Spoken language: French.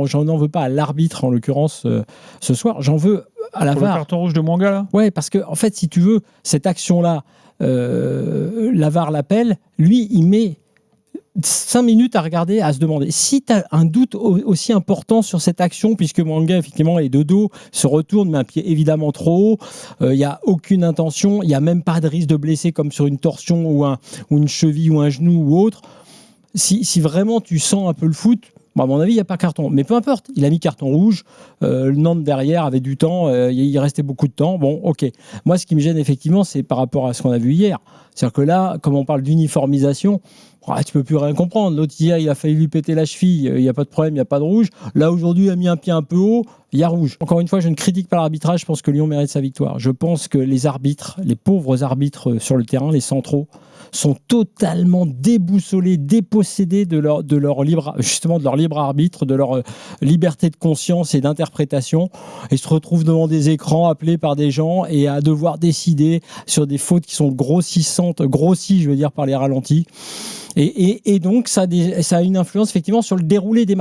J'en en veux pas à l'arbitre, en l'occurrence, ce soir. J'en veux à la VAR. Le carton rouge de Mwanga, là ? Ouais, parce que, en fait, si tu veux, cette action-là, la VAR l'appelle, lui, il met 5 minutes à regarder, à se demander. Si tu as un doute aussi important sur cette action, puisque Mwanga, effectivement, est de dos, se retourne, met un pied évidemment trop haut, il n'y a aucune intention, il n'y a même pas de risque de blesser comme sur une torsion ou une cheville ou un genou ou autre. Si vraiment tu sens un peu le foot, bon, à mon avis, il n'y a pas carton. Mais peu importe, il a mis carton rouge. Le Nantes derrière avait du temps. Il restait beaucoup de temps. Bon, ok. Moi, ce qui me gêne, effectivement, c'est par rapport à ce qu'on a vu hier. C'est-à-dire que là, comme on parle d'uniformisation, tu peux plus rien comprendre. L'autre, hier, il a failli lui péter la cheville. Il n'y a pas de problème, il n'y a pas de rouge. Là, aujourd'hui, il a mis un pied un peu haut. Il y a rouge. Encore une fois, je ne critique pas l'arbitrage. Je pense que Lyon mérite sa victoire. Je pense que les arbitres, les pauvres arbitres sur le terrain, les centraux, sont totalement déboussolés, dépossédés de leur libre arbitre, de leur liberté de conscience et d'interprétation, et se retrouvent devant des écrans appelés par des gens et à devoir décider sur des fautes qui sont grossies, je veux dire, par les ralentis. Et donc, ça a une influence effectivement sur le déroulé des matchs.